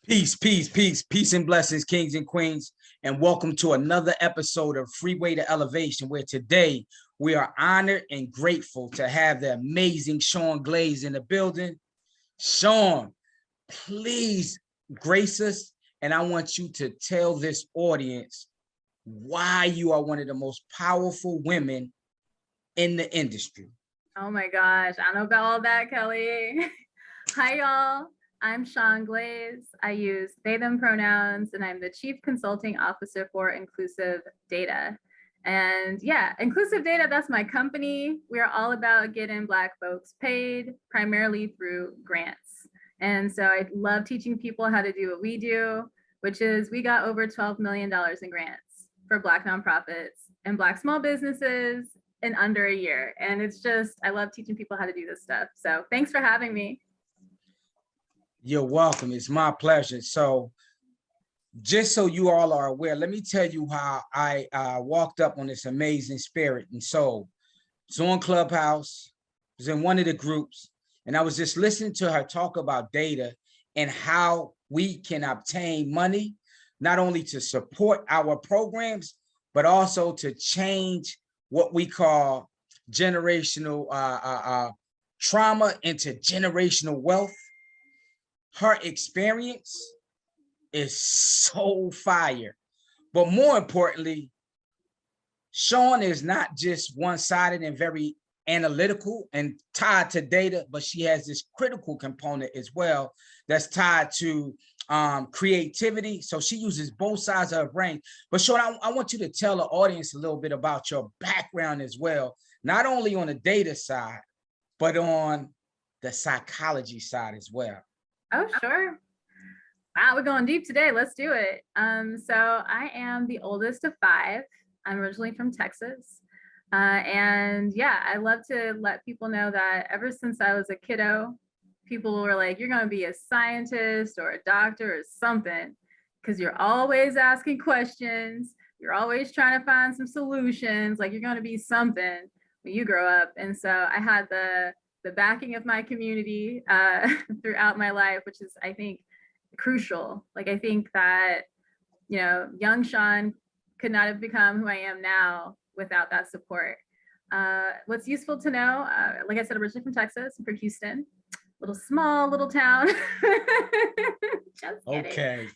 Peace and blessings, kings and queens, and welcome to another episode of Freeway to Elevation, where today we are honored and grateful to have the amazing Shaun Glaze in the building. Shaun, please grace us, and I want you to tell this audience why you are one of the most powerful women in the industry. Oh my gosh, I don't know about all that, Kelly. Hi, y'all. I'm Shaun Glaze. I use they, them pronouns, and I'm the Chief Consulting Officer for Inclusive Data. And yeah, Inclusive Data, that's my company. We're all about getting Black folks paid, primarily through grants. And so I love teaching people how to do what we do, which is we got over $12 million in grants for Black nonprofits and Black small businesses in under a year. And it's just, I love teaching people how to do this stuff. So thanks for having me. You're welcome. It's my pleasure. So just so you all are aware, let me tell you how I walked up on this amazing spirit and soul. It's on Clubhouse. It was in one of the groups, and I was just listening to her talk about data and how we can obtain money, not only to support our programs, but also to change what we call generational trauma into generational wealth. Her experience is so fire. But more importantly, Shaun is not just one-sided and very analytical and tied to data, but she has this critical component as well that's tied to creativity. So she uses both sides of her brain. But Shaun, I want you to tell the audience a little bit about your background as well, not only on the data side, but on the psychology side as well. Oh, sure. Wow, we're going deep today. Let's do it. So I am the oldest of 5. I'm originally from Texas. And yeah, I love to let people know that ever since I was a kiddo, people were like, you're going to be a scientist or a doctor or something, because you're always asking questions. You're always trying to find some solutions. Like you're going to be something when you grow up. And so I had the backing of my community throughout my life, which is, I think, crucial. Like, I think that, you know, young Shaun could not have become who I am now without that support. What's useful to know, like I said, originally from Texas, I'm from Houston, small little town. Just kidding. Okay.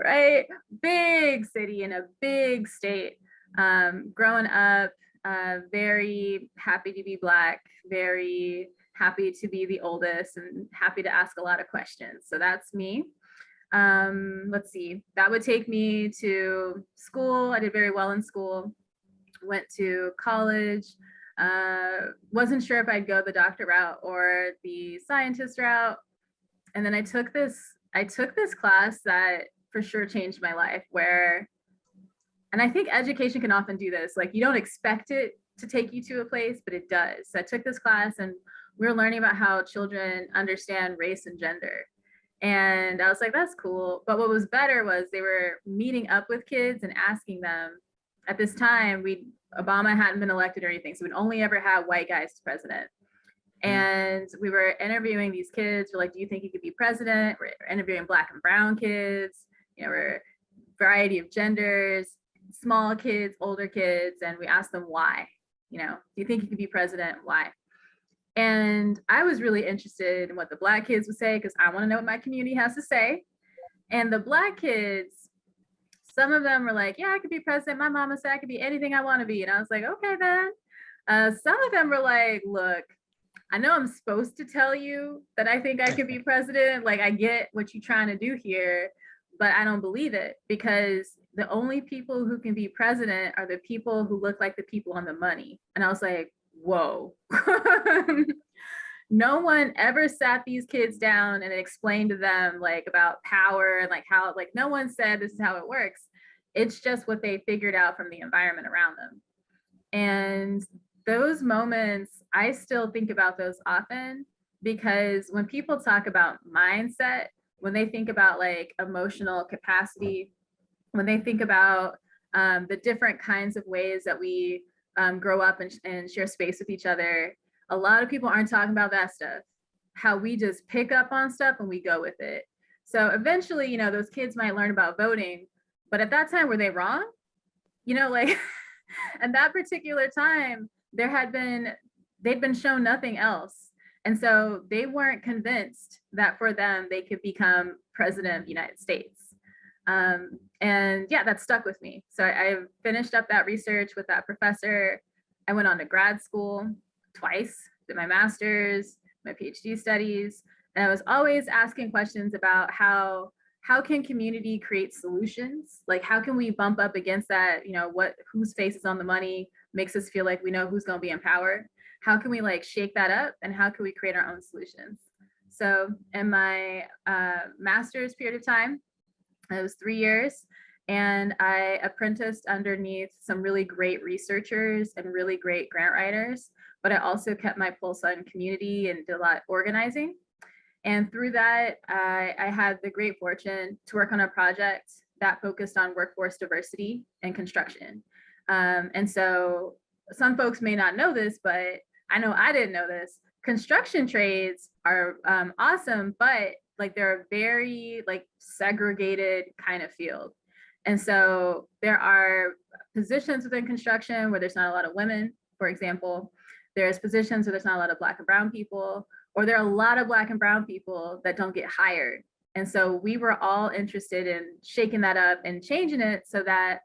Right? Big city in a big state. Growing up, very happy to be Black, very happy to be the oldest, and happy to ask a lot of questions. So that's me. Let's see, that would take me to school. I did very well in school, went to college, wasn't sure if I'd go the doctor route or the scientist route. And then I took this class that for sure changed my life, and I think education can often do this. Like, you don't expect it to take you to a place, but it does. So I took this class and we were learning about how children understand race and gender. And I was like, that's cool. But what was better was they were meeting up with kids and asking them. At this time, Obama hadn't been elected or anything, so we'd only ever had white guys as president. And we were interviewing these kids. We're like, do you think you could be president? We're interviewing Black and brown kids. You know, we're a variety of genders, small kids, older kids, and we asked them why. You know, do you think you could be president? Why? And I was really interested in what the Black kids would say, because I want to know what my community has to say. And the Black kids, some of them were like, yeah, I could be president. My mama said I could be anything I want to be. And I was like, okay, then. Some of them were like, look, I know I'm supposed to tell you that I think I could be president. Like, I get what you're trying to do here, but I don't believe it, because the only people who can be president are the people who look like the people on the money. And I was like, whoa. No one ever sat these kids down and explained to them like about power and like how, like, no one said this is how it works. It's just what they figured out from the environment around them. And those moments, I still think about those often, because when people talk about mindset, when they think about like emotional capacity, when they think about the different kinds of ways that we grow up and share space with each other, a lot of people aren't talking about that stuff, how we just pick up on stuff and we go with it. So eventually, you know, those kids might learn about voting, but at that time, were they wrong? You know, like at that particular time, they'd been shown nothing else. And so they weren't convinced that for them, they could become president of the United States. And yeah, that stuck with me. So I finished up that research with that professor. I went on to grad school twice, did my master's, my PhD studies, and I was always asking questions about how can community create solutions? Like, how can we bump up against that? You know, whose face is on the money makes us feel like we know who's going to be in power. How can we like shake that up, and how can we create our own solutions? So in my master's period of time, it was 3 years, and I apprenticed underneath some really great researchers and really great grant writers, but I also kept my pulse on community and did a lot of organizing. And through that, I had the great fortune to work on a project that focused on workforce diversity and construction. And so some folks may not know this, but I know I didn't know this. Construction trades are awesome, but like they're a very like segregated kind of field. And so there are positions within construction where there's not a lot of women, for example. There's positions where there's not a lot of Black and brown people, or there are a lot of Black and brown people that don't get hired. And so we were all interested in shaking that up and changing it so that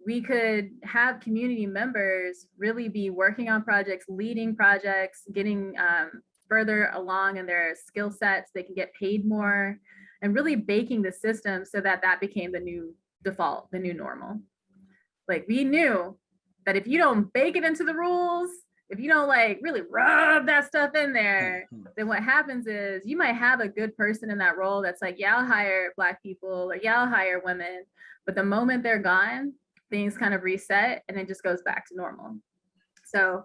we could have community members really be working on projects, leading projects, getting further along in their skill sets, they can get paid more, and really baking the system so that that became the new default, the new normal. Like, we knew that if you don't bake it into the rules, if you don't like really rub that stuff in there, then what happens is you might have a good person in that role that's like, yeah, I'll hire Black people, or yeah, I'll hire women. But the moment they're gone, things kind of reset and it just goes back to normal. So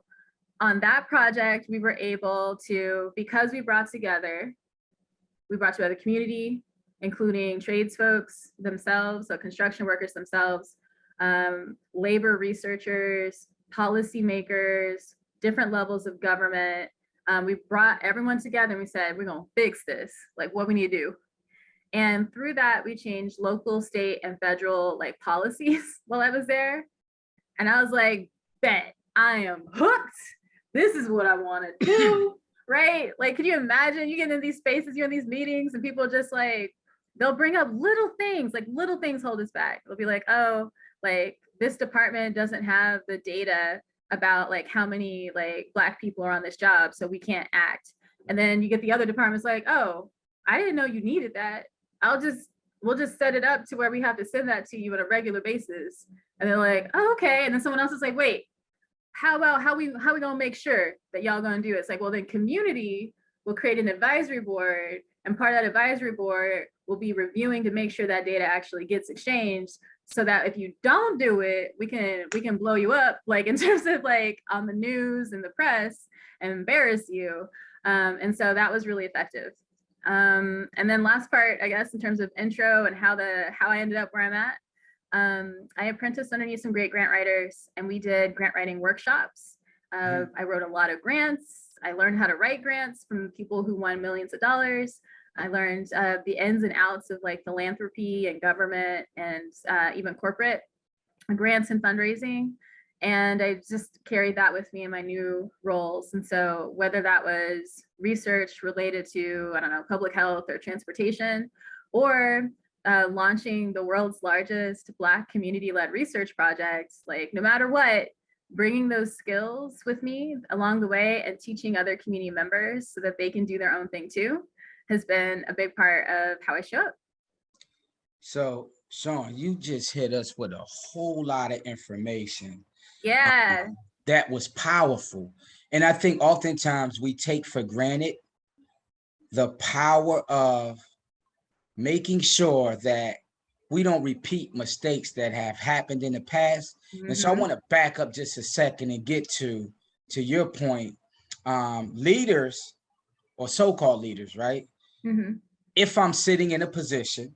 on that project, we were able to, because we brought together the community, including trades folks themselves, so construction workers themselves, labor researchers, policymakers, different levels of government. We brought everyone together and we said, we're gonna fix this, like what we need to do. And through that, we changed local, state, and federal like policies while I was there. And I was like, bet, I am hooked. This is what I want to do, right? Like, could you imagine you get in these spaces, you're in these meetings, and people just like, they'll bring up little things, like little things hold us back. They'll be like, oh, like this department doesn't have the data about like how many like Black people are on this job, so we can't act. And then you get the other departments like, oh, I didn't know you needed that. We'll just set it up to where we have to send that to you on a regular basis. And they're like, oh, okay. And then someone else is like, wait, how we gonna make sure that y'all gonna do it? It's like, well, then community will create an advisory board, and part of that advisory board will be reviewing to make sure that data actually gets exchanged, so that if you don't do it, we can blow you up, like in terms of like on the news and the press, and embarrass you. And so that was really effective. And then last part, I guess, in terms of intro and how I ended up where I'm at. I apprenticed underneath some great grant writers, and we did grant writing workshops. I wrote a lot of grants. I learned how to write grants from people who won millions of dollars. I learned the ins and outs of like philanthropy and government and even corporate grants and fundraising. And I just carried that with me in my new roles. And so whether that was research related to, I don't know, public health or transportation, or launching the world's largest Black community-led research projects, like no matter what, bringing those skills with me along the way and teaching other community members so that they can do their own thing too, has been a big part of how I show up. So, Shaun, you just hit us with a whole lot of information. Yeah. That was powerful. And I think oftentimes we take for granted the power of making sure that we don't repeat mistakes that have happened in the past. Mm-hmm. And so I want to back up just a second and get to your point. Leaders, or so-called leaders, right? Mm-hmm. If I'm sitting in a position,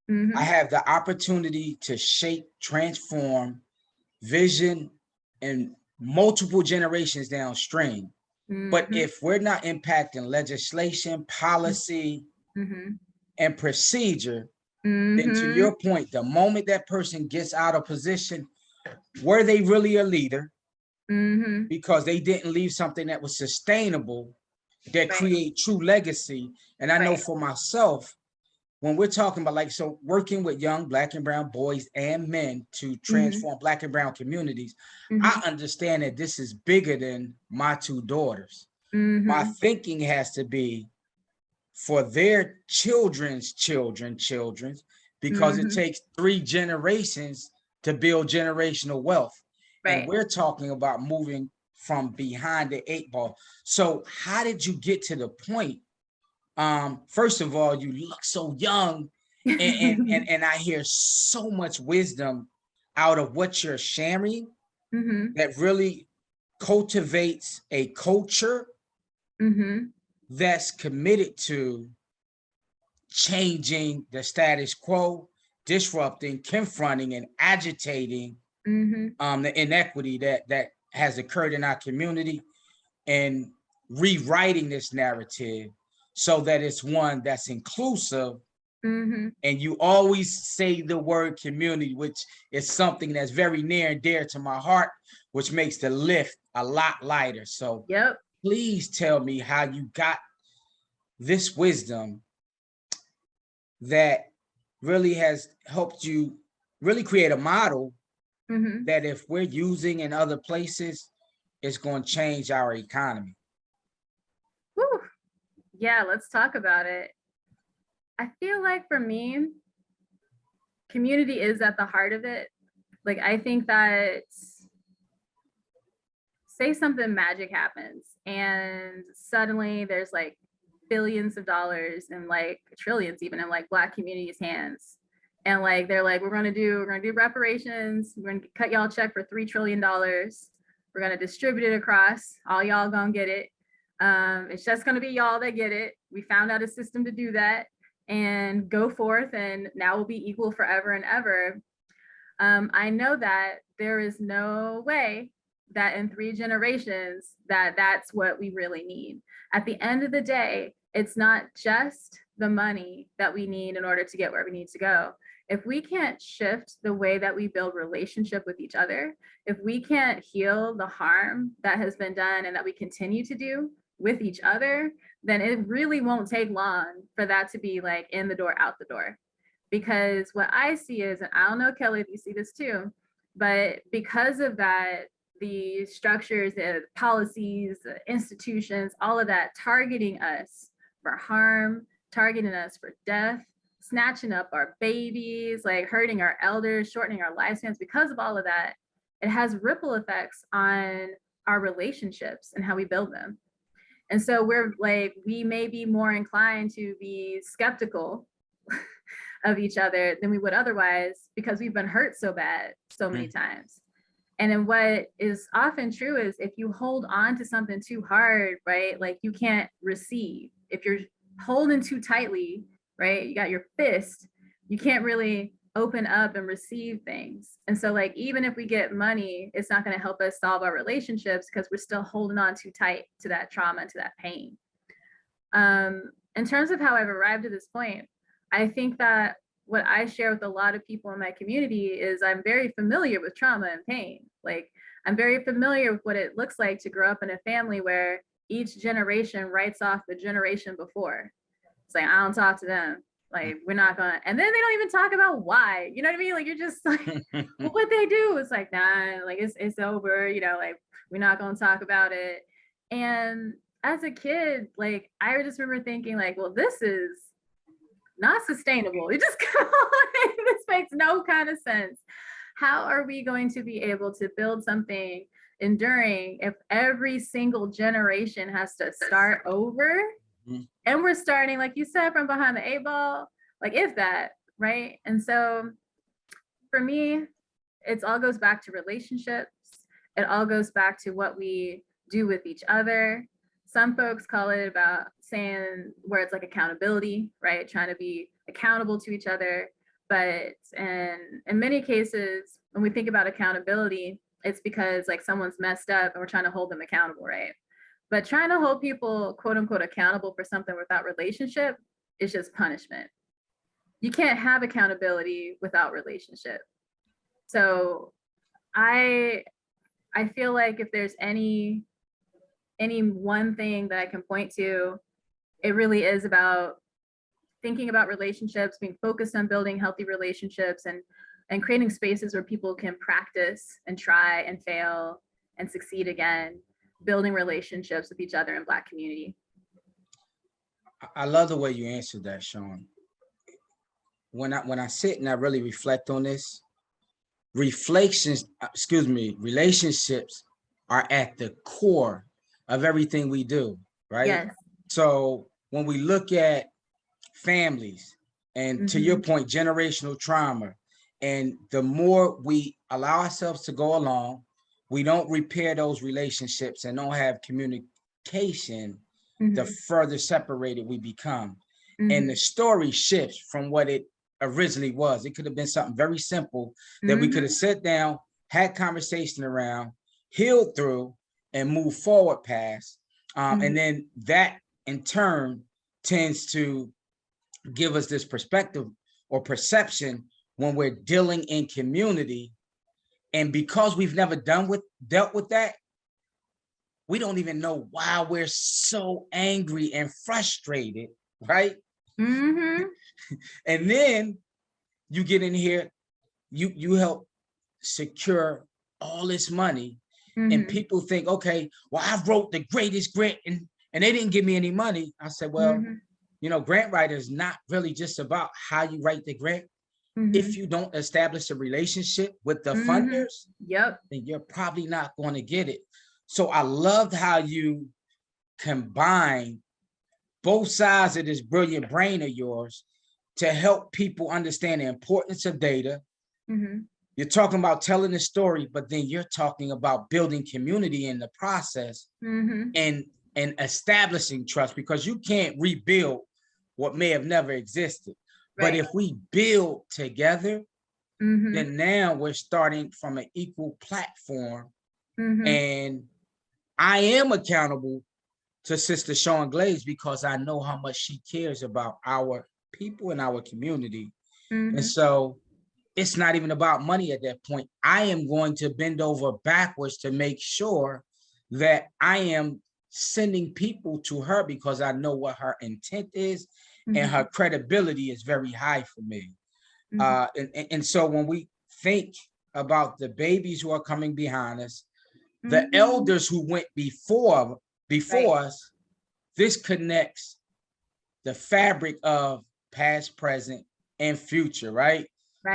mm-hmm. I have the opportunity to shape, transform vision and multiple generations downstream. Mm-hmm. But if we're not impacting legislation, policy, mm-hmm. and procedure, then to Mm-hmm. your point, the moment that person gets out of position, were they really a leader? Mm-hmm. Because they didn't leave something that was sustainable, that Right. create true legacy. And I know Right. for myself, when we're talking about like, so working with young Black and brown boys and men to Mm-hmm. transform Black and brown communities, Mm-hmm. I understand that this is bigger than my two daughters. My Mm-hmm. thinking has to be for their children's, because it Mm-hmm. takes 3 generations to build generational wealth. And Right. we're talking about moving from behind the 8 ball. So how did you get to the point? First of all, you look so young, and I hear so much wisdom out of what you're sharing Mm-hmm. that really cultivates a culture Mm-hmm. that's committed to changing the status quo, disrupting, confronting, and agitating Mm-hmm. the inequity that has occurred in our community, and rewriting this narrative so that it's one that's inclusive. Mm-hmm. And you always say the word community, which is something that's very near and dear to my heart, which makes the lift a lot lighter. So Yep. please tell me how you got this wisdom that really has helped you really create a model Mm-hmm. that if we're using in other places, it's going to change our economy. Whew. Yeah, let's talk about it. I feel like for me, community is at the heart of it. Like, I think that, say something magic happens and suddenly there's like billions of dollars and like trillions even in like Black communities' hands. And like they're like, we're gonna do reparations, we're gonna cut y'all a check for $3 trillion. We're gonna distribute it across, all y'all gonna get it. It's just gonna be y'all that get it. We found out a system to do that, and go forth, and now we'll be equal forever and ever. I know that there is no way that in 3 generations that that's what we really need. At the end of the day, it's not just the money that we need in order to get where we need to go. If we can't shift the way that we build relationship with each other, if we can't heal the harm that has been done and that we continue to do with each other, then it really won't take long for that to be like in the door, out the door. Because what I see is, and I don't know, Kelly, if you see this too, but because of that, the structures, the policies, the institutions, all of that targeting us for harm, targeting us for death, snatching up our babies, like hurting our elders, shortening our lifespans, because of all of that, it has ripple effects on our relationships and how we build them. And so we're like, we may be more inclined to be skeptical of each other than we would otherwise, because we've been hurt so bad so many times. And then what is often true is if you hold on to something too hard, right, like you can't receive. If you're holding too tightly, right, you got your fist, you can't really open up and receive things. And so like, even if we get money, it's not going to help us solve our relationships because we're still holding on too tight to that trauma, to that pain. In terms of how I've arrived at this point, I think that what I share with a lot of people in my community is I'm very familiar with trauma and pain. Like, I'm very familiar with what it looks like to grow up in a family where each generation writes off the generation before. It's like, I don't talk to them. Like, we're not gonna, and then they don't even talk about why. You know what I mean? Like, you're just like, well, what they do is like, nah, like it's over, you know, like we're not gonna talk about it. And as a kid, like I just remember thinking, like, well, this is not sustainable. It just this makes no kind of sense. How are we going to be able to build something enduring if every single generation has to start over? And we're starting, like you said, from behind the 8 ball, like if that, right? And so for me, it all goes back to relationships. It all goes back to what we do with each other. Some folks call it about saying where it's like accountability, right? Trying to be accountable to each other. But in many cases, when we think about accountability, it's because like someone's messed up and we're trying to hold them accountable, right? But trying to hold people, quote unquote, accountable for something without relationship is just punishment. you can't have accountability without relationship. So I feel like if there's any one thing that I can point to, it really is about thinking about relationships, being focused on building healthy relationships, and creating spaces where people can practice and try and fail and succeed again, building relationships with each other in Black community. I love the way you answered that, Shaun. When I sit and I really reflect on this, relationships are at the core of everything we do, right? Yes. So when we look at families, and to your point, generational trauma, and the more we allow ourselves to go along, we don't repair those relationships and don't have communication, the further separated we become. And the story shifts from what it originally was. It could have been something very simple that we could have sat down, had conversation around, healed through, and moved forward past. And then that in turn tends to give us this perspective or perception when we're dealing in community. And because we've never dealt with that, we don't even know why we're so angry and frustrated, right? And then you get in here, you help secure all this money, and people think, okay, well, I wrote the greatest grant and they didn't give me any money. I said, well, you know, grant writer is not really just about how you write the grant. If you don't establish a relationship with the funders, then you're probably not going to get it. So I loved how you combine both sides of this brilliant brain of yours to help people understand the importance of data. You're talking about telling the story, but then you're talking about building community in the process, and establishing trust, because you can't rebuild what may have never existed. But if we build together, then now we're starting from an equal platform. And I am accountable to Sister Shaun Glaze because I know how much she cares about our people and our community. And so it's not even about money at that point. I am going to bend over backwards to make sure that I am sending people to her because I know what her intent is, and her credibility is very high for me. And so when we think about the babies who are coming behind us, the elders who went before us, this connects the fabric of past, present, and future, right?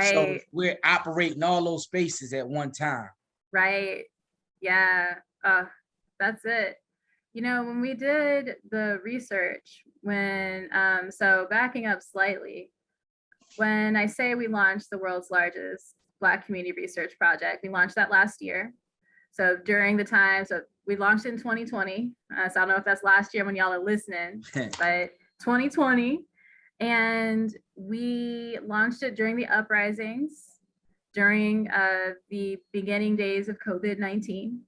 So we're operating all those spaces at one time. Yeah. That's it. You know, when we did the research, so backing up slightly, when I say we launched the world's largest Black community research project, we launched that last year. So during the time, so we launched in 2020. So I don't know if that's last year when y'all are listening, but 2020. And we launched it during the uprisings, during the beginning days of COVID-19,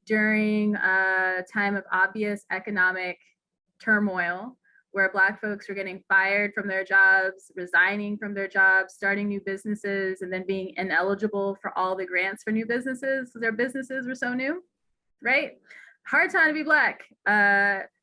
during a time of obvious economic turmoil, where Black folks were getting fired from their jobs, resigning from their jobs, starting new businesses, and then being ineligible for all the grants for new businesses because their businesses were so new, right? Hard time to be Black.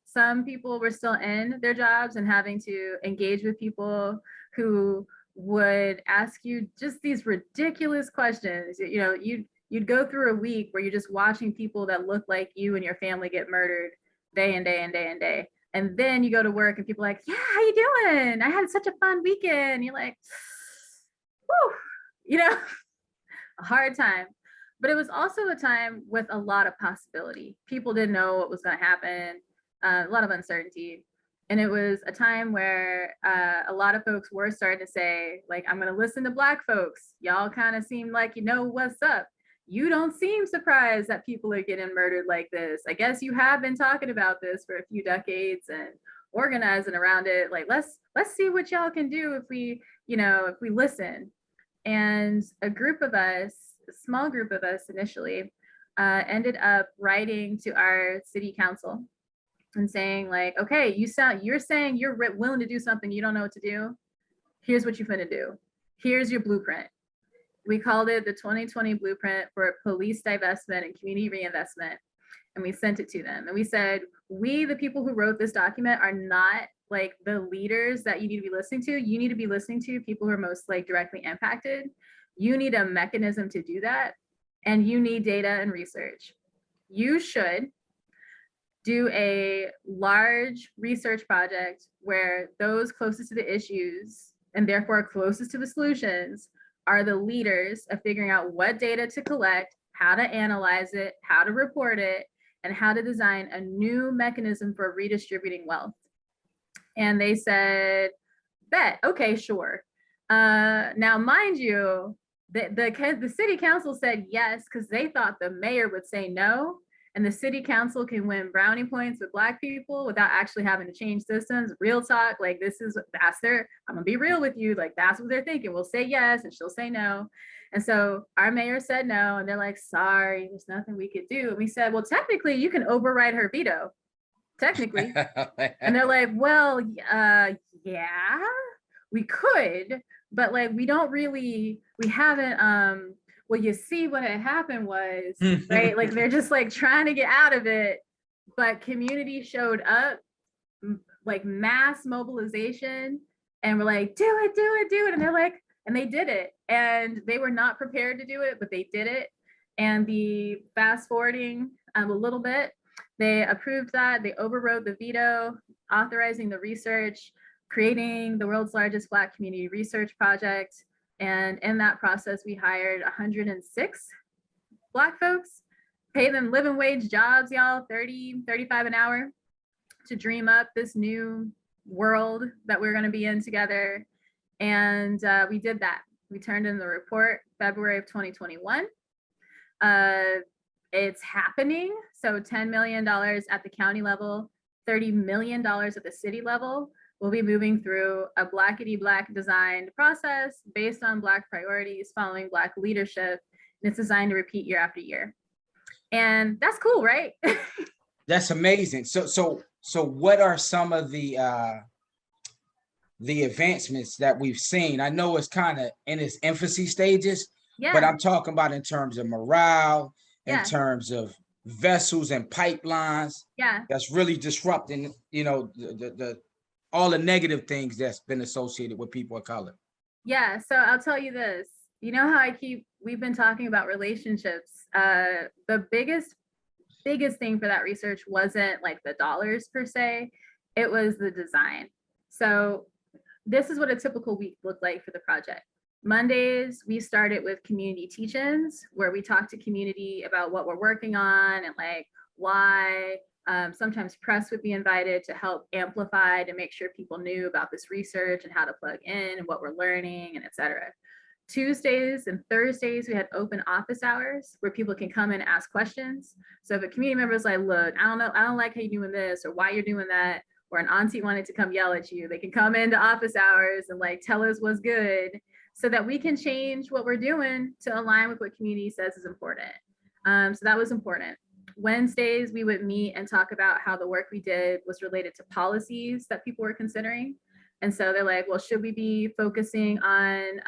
Some people were still in their jobs and having to engage with people who would ask you just these ridiculous questions. You know, you'd go through a week where you're just watching people that look like you and your family get murdered day and day and day and day. And then you go to work and people are like, yeah, how you doing? I had such a fun weekend. You're like, whew, you know, a hard time. But it was also a time with a lot of possibility. People didn't know what was going to happen, a lot of uncertainty. And it was a time where a lot of folks were starting to say, like, I'm going to listen to Black folks. Y'all kind of seem like you know what's up. You don't seem surprised that people are getting murdered like this. I guess you have been talking about this for a few decades and organizing around it. Like, let's see what y'all can do if we listen. And a group of us, a small group of us initially, ended up writing to our city council and saying, like, okay, you're saying you're willing to do something you don't know what to do. here's what you're gonna do. Here's your blueprint. We called it the 2020 Blueprint for Police Divestment and Community Reinvestment. And we sent it to them. And we said, we, the people who wrote this document, are not like the leaders that you need to be listening to. You need to be listening to people who are most like directly impacted. You need a mechanism to do that. And you need data and research. You should do a large research project where those closest to the issues and therefore closest to the solutions are the leaders of figuring out what data to collect, how to analyze it, how to report it, and how to design a new mechanism for redistributing wealth. And they said, bet, okay, sure. Now, mind you, the city council said yes, because they thought the mayor would say no. And the city council can win brownie points with Black people without actually having to change systems. Real talk, like that's their, I'm gonna be real with you, like that's what they're thinking. We'll say yes and she'll say no. And so our mayor said no, and they're like, sorry, there's nothing we could do. And we said, well, technically you can override her veto, technically. And they're like, well, yeah, we could, but like we haven't, well, you see what had happened was, right? Like they're just like trying to get out of it, but community showed up, like mass mobilization, and we're like, do it. And they're like, and they did it. And they were not prepared to do it, but they did it. And the fast forwarding a little bit, they approved that, they overrode the veto, authorizing the research, creating the world's largest Black community research project. And in that process, we hired 106 Black folks, paid them living wage jobs, y'all, 30, 35 an hour, to dream up this new world that we're gonna be in together. And we did that. We turned in the report February of 2021. It's happening. So $10 million at the county level, $30 million at the city level. We'll be moving through a Blackity-Black designed process based on Black priorities, following Black leadership. And it's designed to repeat year after year. And that's cool, right? That's amazing. So what are some of the advancements that we've seen? I know it's kind of in its infancy stages, but I'm talking about in terms of morale, in terms of vessels and pipelines. That's really disrupting, you know, the all the negative things that's been associated with people of color. Yeah, so I'll tell you this, you know how we've been talking about relationships. The biggest thing for that research wasn't like the dollars per se, it was the design. So this is what a typical week looked like for the project. Mondays, we started with community teach-ins, where we talk to community about what we're working on and like why. Sometimes press would be invited to help amplify, to make sure people knew about this research and how to plug in and what we're learning, and et cetera. Tuesdays and Thursdays, we had open office hours where people can come and ask questions. So if a community member is like, look, I don't like how you're doing this or why you're doing that, or an auntie wanted to come yell at you, they can come into office hours and like tell us what's good, so that we can change what we're doing to align with what community says is important. So that was important. Wednesdays, we would meet and talk about how the work we did was related to policies that people were considering. And so they're like, well, should we be focusing on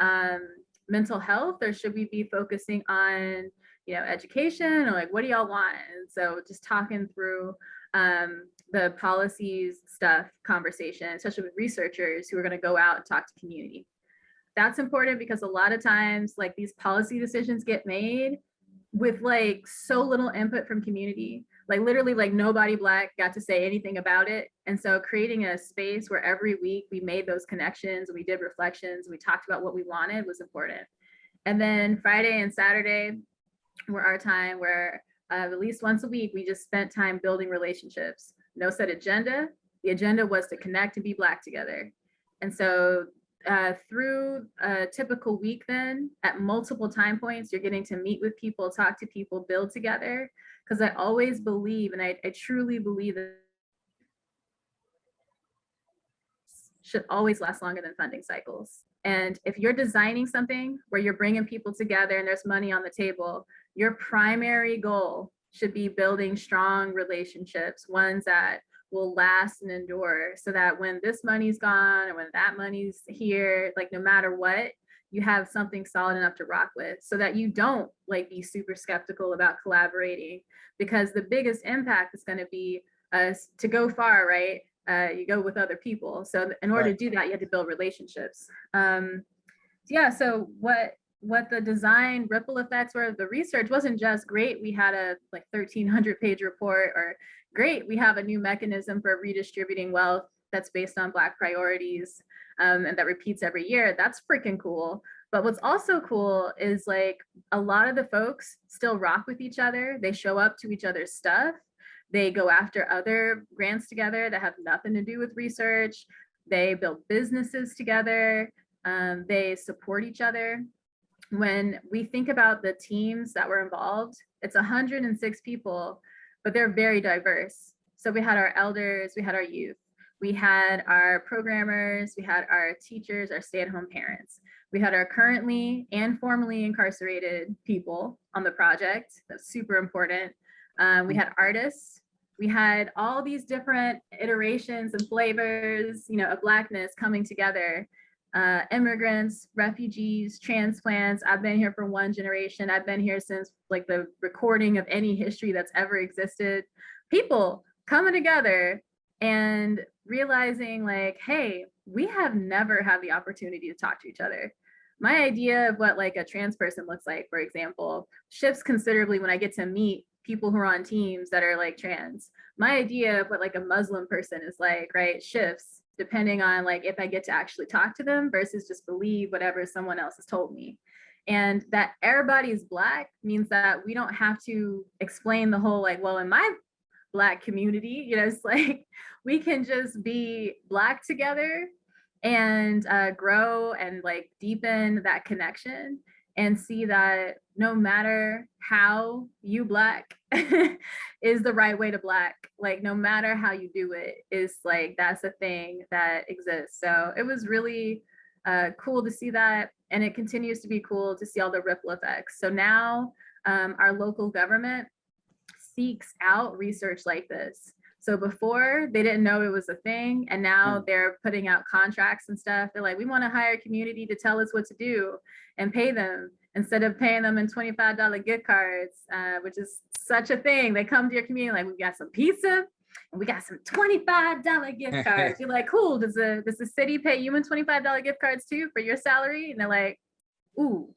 mental health, or should we be focusing on, you know, education, or like, what do y'all want? And so just talking through the policies stuff conversation, especially with researchers who are going to go out and talk to community. That's important because a lot of times like these policy decisions get made with like so little input from community, like literally like nobody Black got to say anything about it. And so creating a space where every week we made those connections, we did reflections, we talked about what we wanted was important. And then Friday and Saturday were our time where at least once a week, we just spent time building relationships. No set agenda. The agenda was to connect and be Black together. And so through a typical week, then at multiple time points, you're getting to meet with people, talk to people, build together. Because I always believe, and I truly believe that should always last longer than funding cycles. And if you're designing something where you're bringing people together and there's money on the table, your primary goal should be building strong relationships, ones that will last and endure, so that when this money's gone or when that money's here, like no matter what, you have something solid enough to rock with, so that you don't like be super skeptical about collaborating, because the biggest impact is going to be to go far, right? You go with other people. So in order to do that, you have to build relationships. Yeah, so what the design ripple effects were, the research wasn't just great, we had a like 1,300-page report, or great, we have a new mechanism for redistributing wealth that's based on Black priorities, and that repeats every year. That's freaking cool. But what's also cool is like a lot of the folks still rock with each other. They show up to each other's stuff. They go after other grants together that have nothing to do with research. They build businesses together. They support each other. When we think about the teams that were involved, it's 106 people, but they're very diverse. So we had our elders, we had our youth, we had our programmers, we had our teachers, our stay-at-home parents. We had our currently and formerly incarcerated people on the project. That's super important. We had artists. We had all these different iterations and flavors, you know, of Blackness coming together. Immigrants, refugees, transplants. I've been here for one generation. I've been here since like the recording of any history that's ever existed. People coming together and realizing like, hey, we have never had the opportunity to talk to each other. My idea of what like a trans person looks like, for example, shifts considerably when I get to meet people who are on teams that are like trans. My idea of what like a Muslim person is like, right, shifts depending on like if I get to actually talk to them versus just believe whatever someone else has told me. And that everybody is Black means that we don't have to explain the whole like, well, in my Black community, you know, it's like we can just be Black together and grow and like deepen that connection, and see that no matter how you Black is the right way to Black, like no matter how you do it is like, that's a thing that exists. So it was really cool to see that. And it continues to be cool to see all the ripple effects. So now our local government seeks out research like this. So before they didn't know it was a thing, and now they're putting out contracts and stuff. They're like, we want to hire a community to tell us what to do and pay them instead of paying them in $25 gift cards, which is such a thing. They come to your community like, we got some pizza and we got some $25 gift cards. You're like, cool. Does the city pay you in $25 gift cards too for your salary? And they're like, ooh,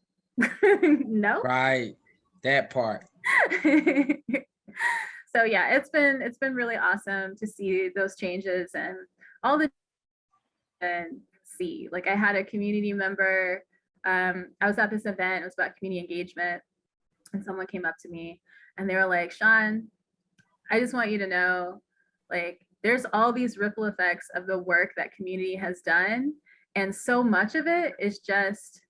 no. Right, that part. So yeah, it's been really awesome to see those changes and all the and see. Like I had a community member. I was at this event. It was about community engagement, and someone came up to me and they were like, "Shaun, I just want you to know, like, there's all these ripple effects of the work that community has done, and so much of it is just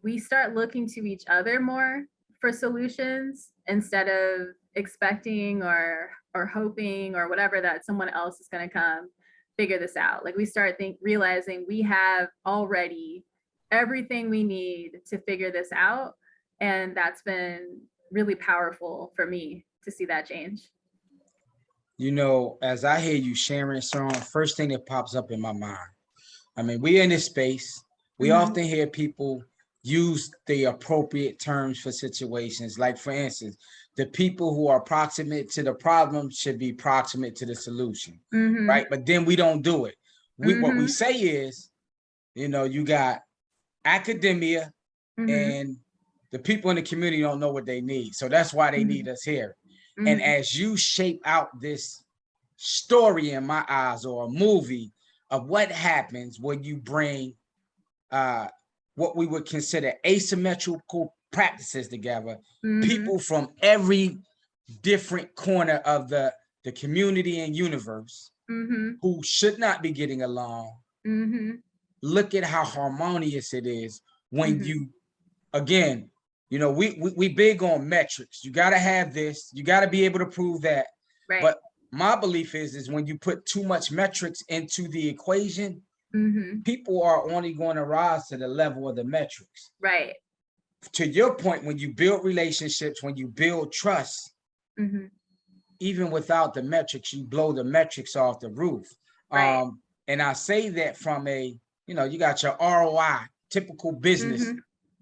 we start looking to each other more for solutions instead of expecting or hoping or whatever that someone else is going to come figure this out. Like we start realizing we have already everything we need to figure this out, and that's been really powerful for me to see that change. You know, as I hear you sharing, Shaun, first thing that pops up in my mind, I mean, we in this space, we often hear people use the appropriate terms for situations. Like, for instance, the people who are proximate to the problem should be proximate to the solution, right? But then we don't do it. What we say is, you know, you got academia and the people in the community don't know what they need. So that's why they need us here. And as you shape out this story in my eyes, or a movie of what happens when you bring what we would consider asymmetrical practices together, people from every different corner of the community and universe who should not be getting along, look at how harmonious it is when you, again, you know, we big on metrics. You got to have this, you got to be able to prove that. Right. But my belief is when you put too much metrics into the equation, people are only going to rise to the level of the metrics. Right. To your point, when you build relationships, when you build trust, even without the metrics, you blow the metrics off the roof. Right. And I say that from a, you got your ROI, typical business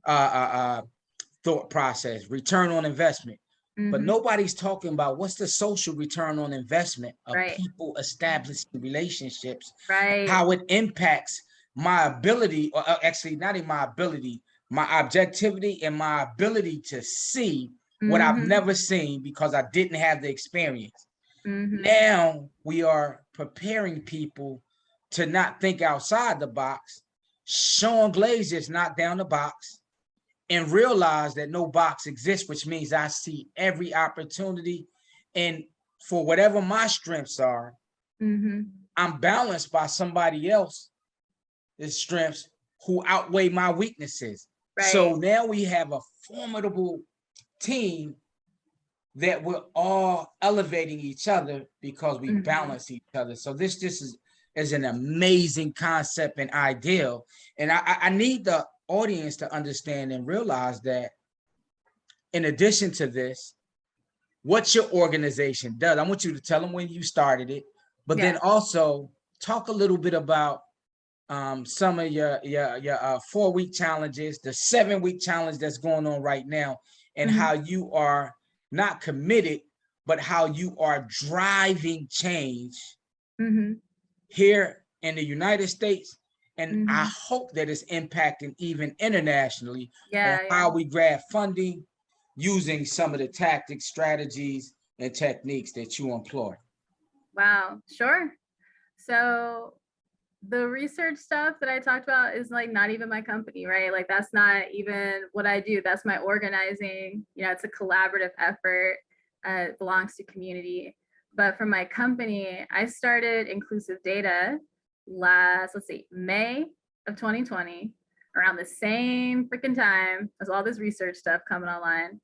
thought process, return on investment. But nobody's talking about what's the social return on investment of Right. people establishing relationships, Right. how it impacts my ability, or actually not in my ability, my objectivity and my ability to see what I've never seen because I didn't have the experience. Now we are preparing people to not think outside the box. Shaun Glaze just knocked down the box and realize that no box exists, which means I see every opportunity. And for whatever my strengths are, I'm balanced by somebody else's strengths who outweigh my weaknesses. Right. So now we have a formidable team that we're all elevating each other because we balance each other. So this is an amazing concept and ideal. And I need the audience to understand and realize that in addition to this, what your organization does, I want you to tell them when you started it, but then also talk a little bit about some of your 4-week challenges, the 7-week challenge that's going on right now, and how you are not committed, but how you are driving change here in the United States. And I hope that it's impacting even internationally on how we grab funding using some of the tactics, strategies, and techniques that you employ. Wow, sure. So the research stuff that I talked about is like not even my company, right? Like that's not even what I do. That's my organizing. It's a collaborative effort. It belongs to community. But for my company, I started Inclusive Data May of 2020, around the same freaking time as all this research stuff coming online.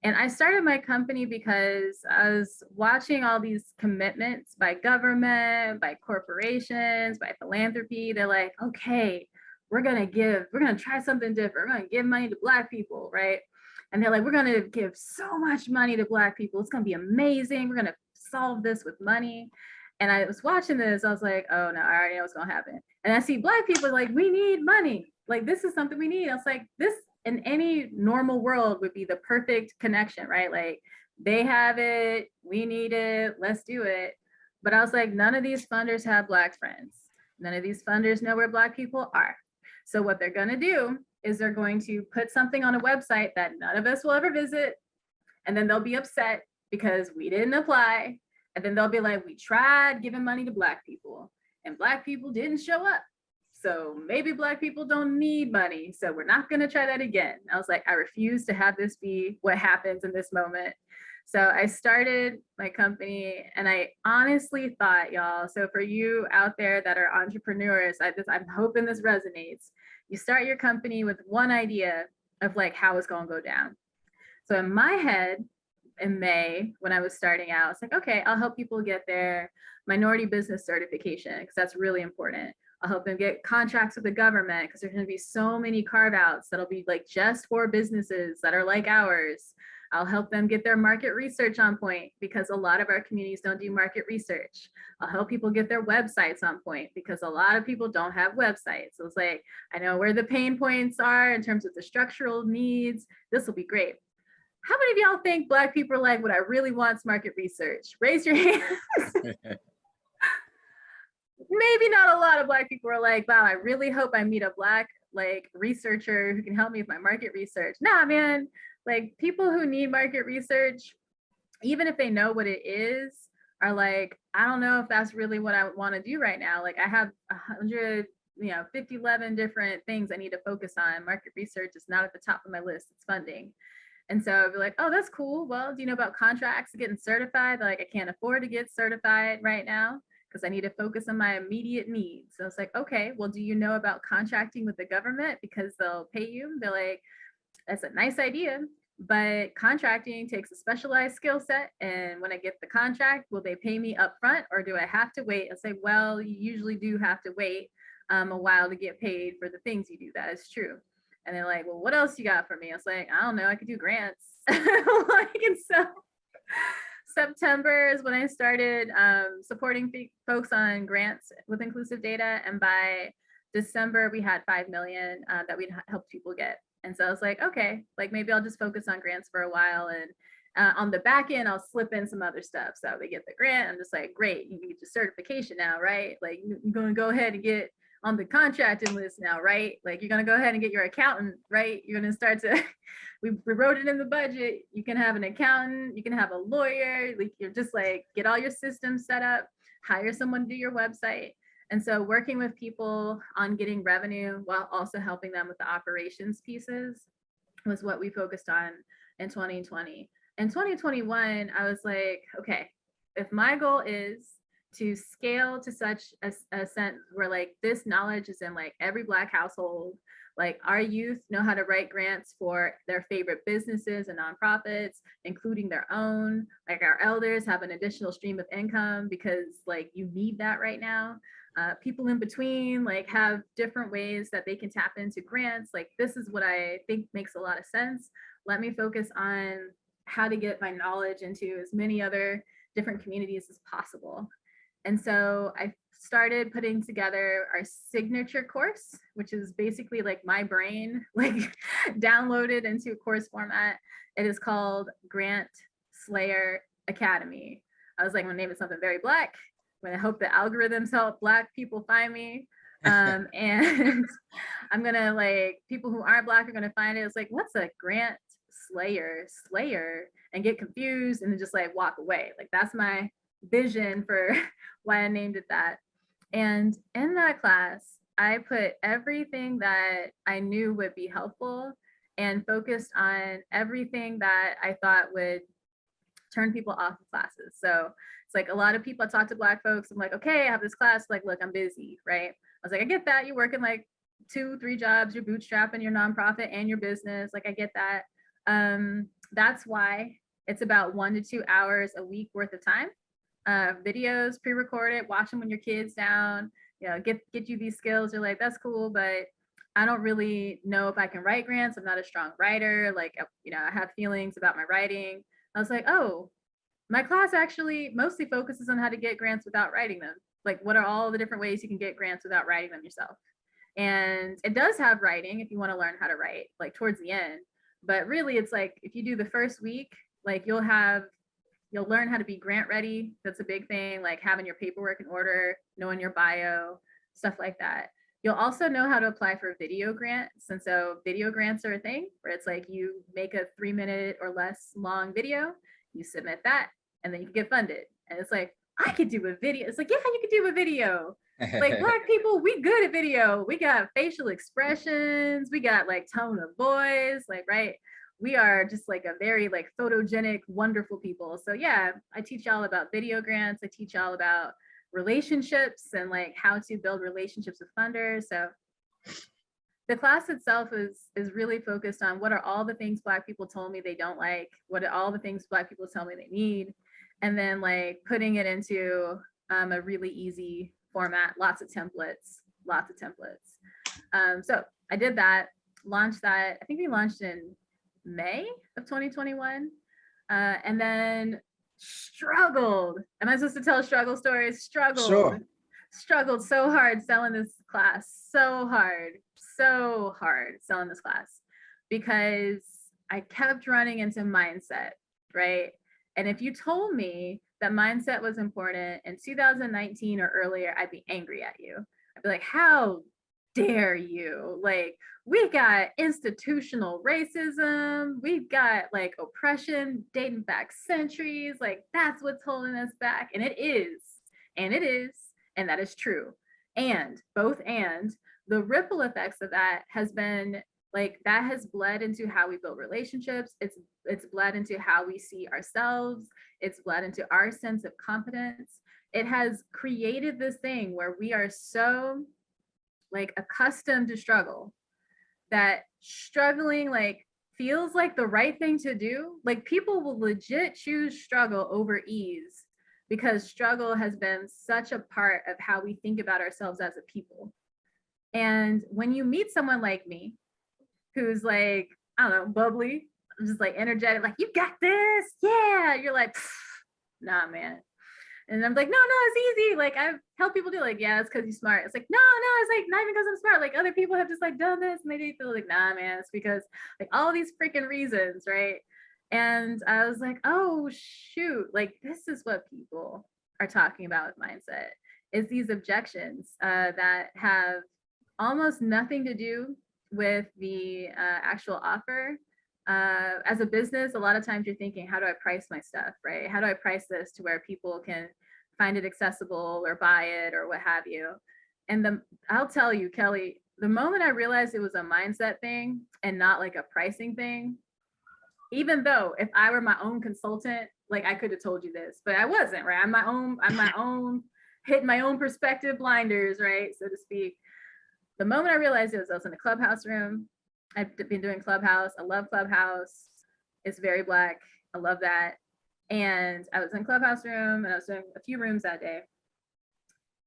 And I started my company because I was watching all these commitments by government, by corporations, by philanthropy. They're like, okay, we're going to try something different. We're going to give money to Black people, right? And they're like, we're going to give so much money to Black people. It's going to be amazing. We're going to solve this with money. And I was watching this. I was like, oh no, I already know what's going to happen. And I see Black people like, we need money. Like, this is something we need. I was like, this in any normal world would be the perfect connection, right? Like they have it, we need it, let's do it. But I was like, none of these funders have Black friends. None of these funders know where Black people are. So what they're gonna do is they're going to put something on a website that none of us will ever visit. And then they'll be upset because we didn't apply. And then they'll be like, we tried giving money to Black people and Black people didn't show up. So maybe Black people don't need money. So we're not going to try that again. I was like, I refuse to have this be what happens in this moment. So I started my company and I honestly thought, y'all, so for you out there that are entrepreneurs, I'm hoping this resonates. You start your company with one idea of like how it's going to go down. So in my head, in May, when I was starting out, it's like, okay, I'll help people get their minority business certification because that's really important. I'll help them get contracts with the government because there's going to be so many carve outs that'll be like just for businesses that are like ours. I'll help them get their market research on point because a lot of our communities don't do market research. I'll help people get their websites on point because a lot of people don't have websites. So it's like, I know where the pain points are in terms of the structural needs. This will be great. How many of y'all think Black people are like, what I really want is market research? Raise your hand. Maybe not a lot of Black people are like, wow, I really hope I meet a Black like researcher who can help me with my market research. Nah, man, like people who need market research, even if they know what it is, are like, I don't know if that's really what I want to do right now. Like I have 11 different things I need to focus on. Market research is not at the top of my list, it's funding. And so I'd be like, oh, that's cool. Well, do you know about contracts, getting certified? Like I can't afford to get certified right now because I need to focus on my immediate needs. So it's like, okay, well, do you know about contracting with the government? Because they'll pay you. They're like, that's a nice idea, but contracting takes a specialized skill set. And when I get the contract, will they pay me up front or do I have to wait? I'll say, well, you usually do have to wait a while to get paid for the things you do. That is true. And they're like, well, what else you got for me? I was like, I don't know, I could do grants. Like, and September is when I started supporting folks on grants with inclusive data. And by December, we had 5 million that we'd helped people get. And so I was like, okay, like maybe I'll just focus on grants for a while. And on the back end, I'll slip in some other stuff. So they get the grant. I'm just like, great, you can get your certification now, right? Like you're going to go ahead and get on the contracting list now, right? Like you're going to go ahead and get your accountant, right? You're going to start to, we wrote it in the budget. You can have an accountant, you can have a lawyer, like you're just like, get all your systems set up, hire someone to do your website. And so working with people on getting revenue while also helping them with the operations pieces was what we focused on in 2020. In 2021, I was like, okay, if my goal is to scale to such a sense where like this knowledge is in like every Black household, like our youth know how to write grants for their favorite businesses and nonprofits, including their own, like our elders have an additional stream of income because like you need that right now. People in between like have different ways that they can tap into grants. Like this is what I think makes a lot of sense. Let me focus on how to get my knowledge into as many other different communities as possible. And so I started putting together our signature course, which is basically like my brain, like downloaded into a course format. It is called Grant Slayer Academy. I was like, I'm gonna name it something very Black. I'm gonna hope the algorithms help Black people find me. And I'm gonna like, people who aren't Black are gonna find it. It's like, what's a Grant Slayer, and get confused and then just like walk away. Like that's my vision for why I named it that. And in that class, I put everything that I knew would be helpful and focused on everything that I thought would turn people off of classes. So it's like a lot of people, I talk to Black folks, I'm like, okay, I have this class, like, look, I'm busy, right? I was like, I get that, you're working like 2-3 jobs, you're bootstrapping your nonprofit and your business, like I get that. That's why it's about 1 to 2 hours a week worth of time. Videos pre-recorded, watch them when your kid's down, you know, get you these skills. You're like, that's cool, but I don't really know if I can write grants. I'm not a strong writer. Like, you know, I have feelings about my writing. I was like, oh, my class actually mostly focuses on how to get grants without writing them. Like, what are all the different ways you can get grants without writing them yourself? And it does have writing if you want to learn how to write, like towards the end. But really, it's like if you do the first week, like you'll learn how to be grant ready. That's a big thing, like having your paperwork in order, knowing your bio, stuff like that. You'll also know how to apply for video grants. And so video grants are a thing where it's like you make a 3-minute or less long video, you submit that, and then you can get funded. And it's like, I could do a video. It's like, yeah, you could do a video. Like Black people, we good at video. We got facial expressions. We got like tone of voice, like, right? We are just like a very like photogenic, wonderful people. So yeah, I teach y'all about video grants. I teach y'all about relationships and like how to build relationships with funders. So the class itself is really focused on what are all the things Black people told me they don't like, what are all the things Black people tell me they need, and then like putting it into a really easy format, lots of templates. So I did that, launched that. I think we launched in May of 2021, and then struggled. Am I supposed to tell struggle stories? Sure. Struggled so hard selling this class, so hard selling this class, because I kept running into mindset, right? And if you told me that mindset was important in 2019 or earlier, I'd be angry at you. I'd be like, how dare you? Like, we got institutional racism, we've got like oppression dating back centuries, like that's what's holding us back. And it is, and that is true. And the ripple effects of that has been like, that has bled into how we build relationships. It's bled into how we see ourselves. It's bled into our sense of competence. It has created this thing where we are so like accustomed to struggle that struggling like feels like the right thing to do. Like people will legit choose struggle over ease because struggle has been such a part of how we think about ourselves as a people. And when you meet someone like me, who's like, I don't know, bubbly, just like energetic, like, you got this, yeah, you're like, nah, man. And I'm like, no, it's easy. Like I've helped people do like, yeah, it's because you're smart. It's like, no, it's like not even because I'm smart. Like other people have just like done this and they feel like, nah, man, it's because like all these freaking reasons, right? And I was like, oh shoot, like this is what people are talking about with mindset, is these objections that have almost nothing to do with the actual offer. As a business, a lot of times you're thinking, how do I price my stuff, right? How do I price this to where people can find it accessible or buy it or what have you? And I'll tell you, Kelly, the moment I realized it was a mindset thing and not like a pricing thing, even though if I were my own consultant, like I could have told you this, but I wasn't, right? I'm my own, hitting my own perspective blinders, right? So to speak. The moment I realized it was, I was in a Clubhouse room. I've been doing Clubhouse. I love Clubhouse. It's very Black. I love that. And I was in Clubhouse room and I was doing a few rooms that day.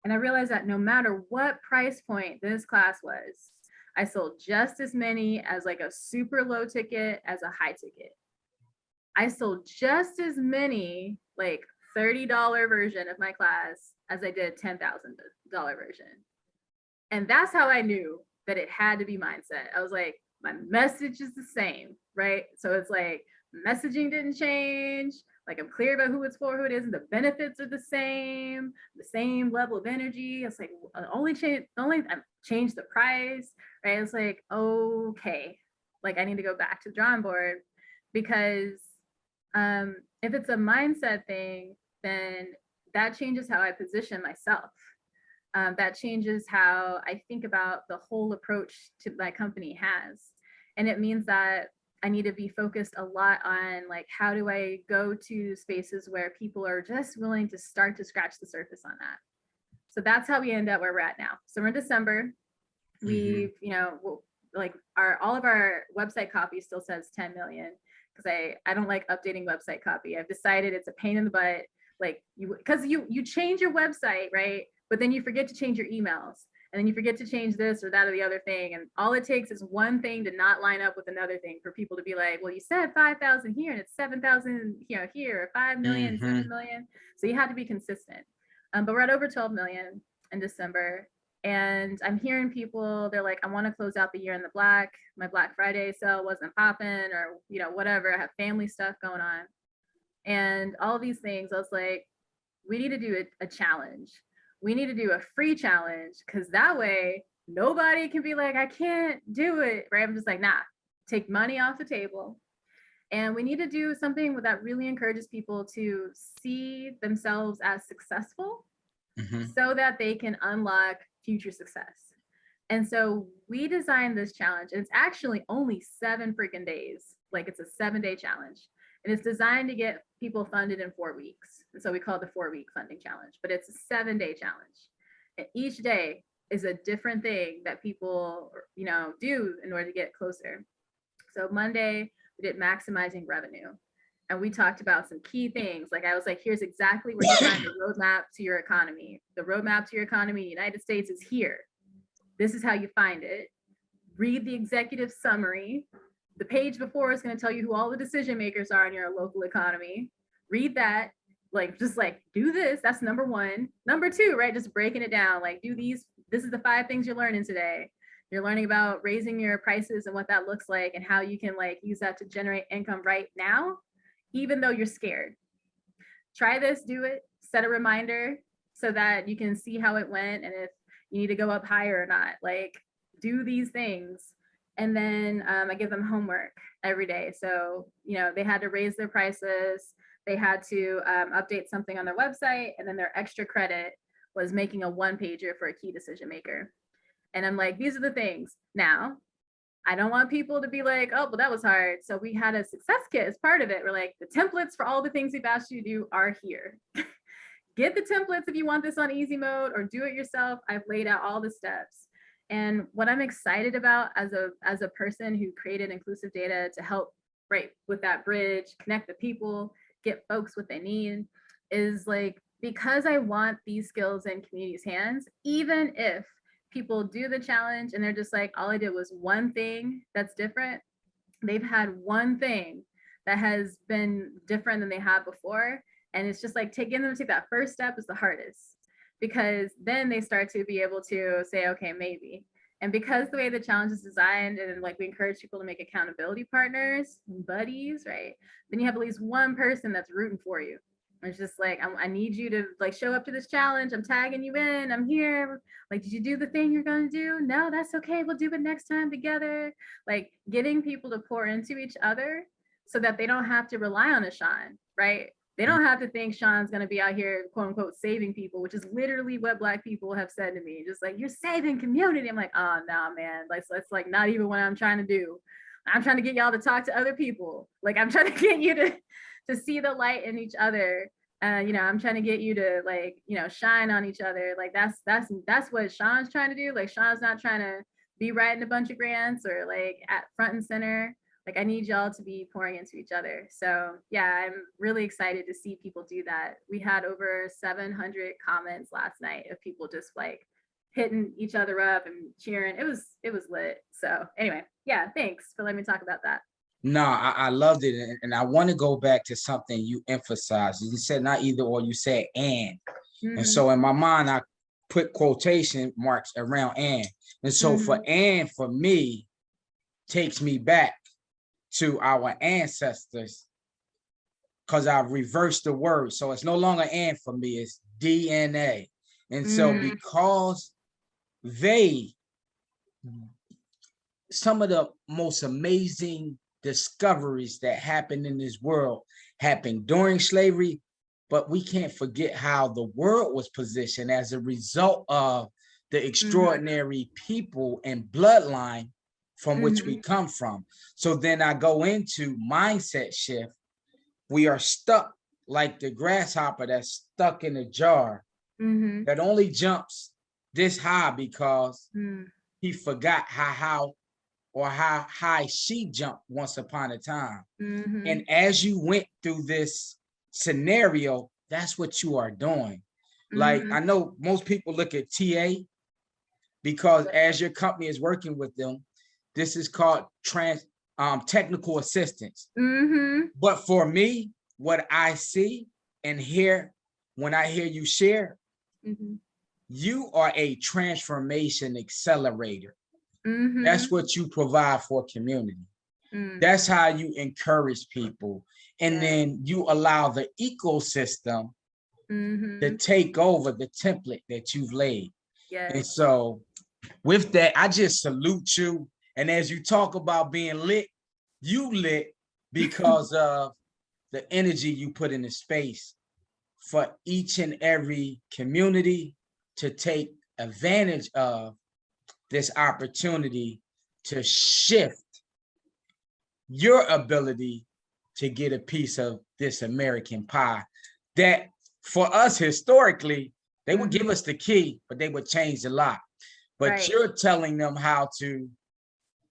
And I realized that no matter what price point this class was, I sold just as many as like a super low ticket as a high ticket. I sold just as many like $30 version of my class as I did $10,000 version. And that's how I knew that it had to be mindset. I was like, my message is the same, right? So it's like messaging didn't change. Like I'm clear about who it's for, who it is, and the benefits are the same level of energy. It's like only change the price, right? It's like, okay, like I need to go back to the drawing board, because if it's a mindset thing, then that changes how I position myself. That changes how I think about the whole approach to my company has. And it means that I need to be focused a lot on like, how do I go to spaces where people are just willing to start to scratch the surface on that. So that's how we end up where we're at now. So we're in December. We've, like all of our website copy still says 10 million, because I don't like updating website copy. I've decided it's a pain in the butt. Like because you change your website, right? But then you forget to change your emails, and then you forget to change this or that or the other thing. And all it takes is one thing to not line up with another thing for people to be like, well, you said 5,000 here and it's 7,000 here, or 5 million, 7 million. So you have to be consistent. But we're at over 12 million in December. And I'm hearing people, they're like, I want to close out the year in the black. My Black Friday sale wasn't popping, or, whatever. I have family stuff going on. And all these things, I was like, we need to do a challenge. We need to do a free challenge, because that way nobody can be like, I can't do it, right? I'm just like, nah, take money off the table. And we need to do something that really encourages people to see themselves as successful, so that they can unlock future success. And so we designed this challenge, and it's actually only 7 freaking days. Like it's a 7-day challenge. And it's designed to get people funded in 4 weeks. And so we call it the 4-week funding challenge, but it's a 7-day challenge. And each day is a different thing that people, do in order to get closer. So Monday, we did maximizing revenue. And we talked about some key things. Like I was like, here's exactly where you find the roadmap to your economy. The roadmap to your economy in the United States is here. This is how you find it. Read the executive summary. The page before is going to tell you who all the decision makers are in your local economy. Read that, just do this. That's number 1. Number 2, right? Just breaking it down, like do these. This is the 5 things you're learning today. You're learning about raising your prices and what that looks like, and how you can use that to generate income right now, even though you're scared. Try this, do it, set a reminder so that you can see how it went, and if you need to go up higher or not. Do these things. And then I give them homework every day. So, they had to raise their prices. They had to update something on their website. And then their extra credit was making a 1-pager for a key decision maker. And I'm like, these are the things. Now, I don't want people to be like, oh, well, that was hard. So we had a success kit as part of it. We're like, the templates for all the things we've asked you to do are here. Get the templates if you want this on easy mode, or do it yourself. I've laid out all the steps. And what I'm excited about as a person who created inclusive data to help with that bridge, connect the people, get folks what they need, is because I want these skills in community's hands, even if people do the challenge and they're just like, all I did was one thing that's different. They've had one thing that has been different than they had before. And it's just like taking them to take that first step is the hardest, because then they start to be able to say, okay, maybe. And because the way the challenge is designed, and like we encourage people to make accountability partners, buddies, right? Then you have at least one person that's rooting for you. It's just like, I need you to like show up to this challenge. I'm tagging you in. I'm here. Like, did you do the thing you're going to do? No, that's okay. We'll do it next time together. Like getting people to pour into each other so that they don't have to rely on a Shaun, right? They don't have to think Shaun's going to be out here, quote unquote, saving people, which is literally what Black people have said to me. Just like, you're saving community. I'm like, oh, no, man. Like, so it's like not even what I'm trying to do. I'm trying to get y'all to talk to other people. Like, I'm trying to get you to see the light in each other. You know, I'm trying to get you to like, you know, shine on each other. Like that's what Shaun's trying to do. Like Shaun's not trying to be writing a bunch of grants or like at front and center. Like I need y'all to be pouring into each other. So yeah, I'm really excited to see people do that. We had over 700 comments last night of people just like hitting each other up and cheering. It was lit. So anyway, yeah, thanks for letting me talk about that. No, I loved it. And I want to go back to something you emphasized. You said not either or, you said and. And so in my mind, I put quotation marks around and. And so for and for me, takes me back to our ancestors, because I've reversed the word. So it's no longer and for me, it's DNA. And so because some of the most amazing discoveries that happened in this world happened during slavery, but we can't forget how the world was positioned as a result of the extraordinary people and bloodline from which we come from. So then I go into mindset shift. We are stuck like the grasshopper that's stuck in a jar that only jumps this high because he forgot how high she jumped once upon a time. And as you went through this scenario, that's what you are doing. Like I know most people look at TA because as your company is working with them, this is called technical assistance. But for me, what I see and hear when I hear you share, you are a transformation accelerator. That's what you provide for community. That's how you encourage people. And then you allow the ecosystem to take over the template that you've laid. And so with that, I just salute you. And as you talk about being lit, you lit because of the energy you put in the space for each and every community to take advantage of this opportunity to shift your ability to get a piece of this American pie that for us historically, they would give us the key, but they would change the lock. But you're telling them how to,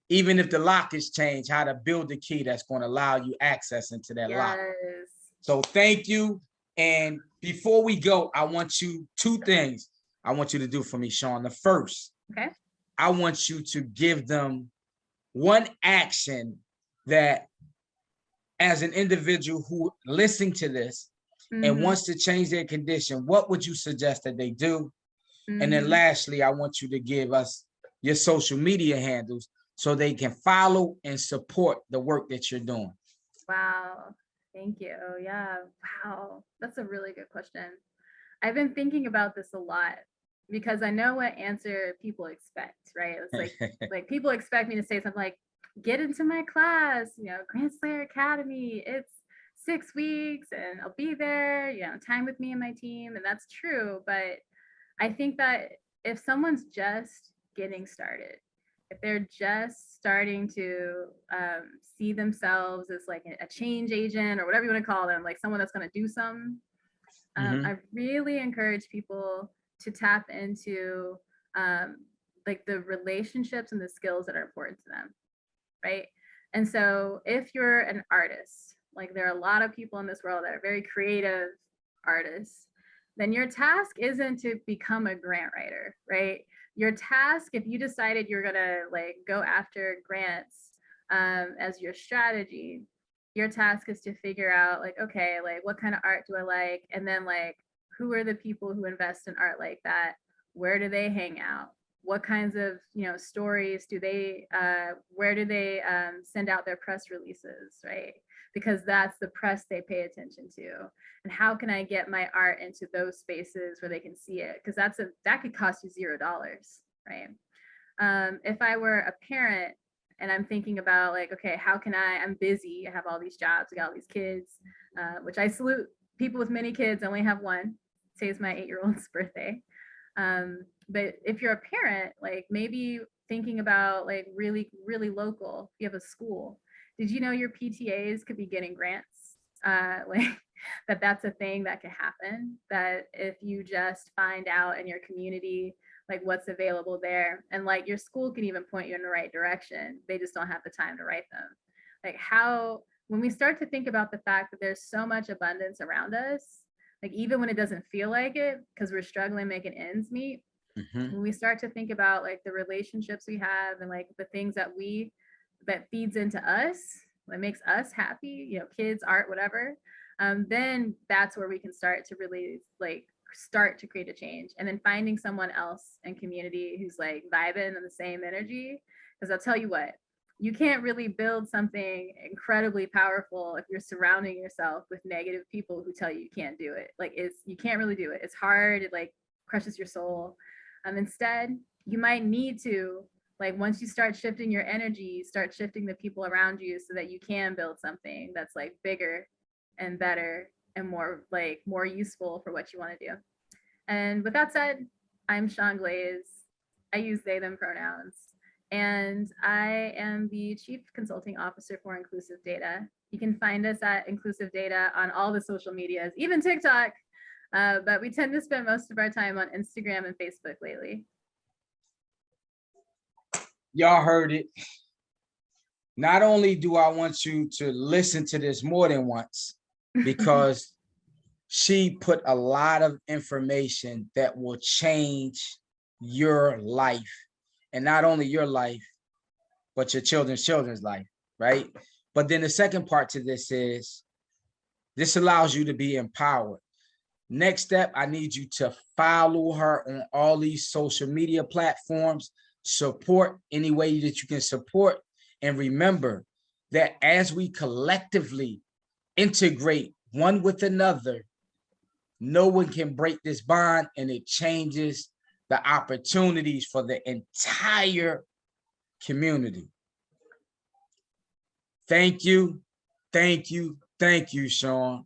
even if the lock is changed, how to build the key that's going to allow you access into that lock. So thank you. And before we go, I want you two things I want you to do for me, Shaun. The first, I want you to give them one action that as an individual who listening to this and wants to change their condition, what would you suggest that they do? And then lastly, I want you to give us your social media handles so they can follow and support the work that you're doing. Wow. Thank you. Yeah. Wow. That's a really good question. I've been thinking about this a lot because I know what answer people expect, right? It's like people expect me to say something like, get into my class, you know, Grant Slayer Academy. It's 6 weeks and I'll be there, you know, time with me and my team. And that's true. But I think that if someone's just getting started, if they're just starting to see themselves as like a change agent or whatever you want to call them, like someone that's going to do something, I really encourage people to tap into like the relationships and the skills that are important to them, right? And so if you're an artist, like there are a lot of people in this world that are very creative artists, then your task isn't to become a grant writer, right? Your task, if you decided you're gonna like go after grants as your strategy, your task is to figure out like, okay, like what kind of art do I like? And then like, who are the people who invest in art like that? Where do they hang out? What kinds of, stories do they, where do they send out their press releases, right? Because that's the press they pay attention to. And how can I get my art into those spaces where they can see it? Because that could cost you $0, right? If I were a parent and I'm thinking about like, okay, how can I'm busy, I have all these jobs, I got all these kids, which I salute people with many kids. I only have one. Today's my 8-year-old's birthday. But if you're a parent, like maybe thinking about like really, really local, you have a school. Did you know your PTAs could be getting grants? Like that's a thing that could happen, that if you just find out in your community like what's available there, and like your school can even point you in the right direction, they just don't have the time to write them. Like when we start to think about the fact that there's so much abundance around us, like even when it doesn't feel like it because we're struggling making ends meet, when we start to think about like the relationships we have and like the things that feeds into us, that makes us happy, kids, art, whatever, then that's where we can start to really like start to create a change. And then finding someone else in community who's like vibing in the same energy, because I'll tell you what, you can't really build something incredibly powerful if you're surrounding yourself with negative people who tell you can't do it. Like you can't really do it. It's hard. It like crushes your soul. Instead, you might need to, like, once you start shifting your energy, start shifting the people around you so that you can build something that's like bigger and better and more useful for what you want to do. And with that said, I'm Shaun Glaze. I use they, them pronouns. And I am the Chief Consulting Officer for Inclusive Data. You can find us at Inclusive Data on all the social medias, even TikTok. But we tend to spend most of our time on Instagram and Facebook lately. Y'all heard it. Not only do I want you to listen to this more than once, because she put a lot of information that will change your life, and not only your life, but your children's life, right? But then the second part to this is, this allows you to be empowered. Next step, I need you to follow her on all these social media platforms, support any way that you can support. And remember that as we collectively integrate one with another, no one can break this bond, and it changes the opportunities for the entire community. Thank you, thank you, thank you, Shaun.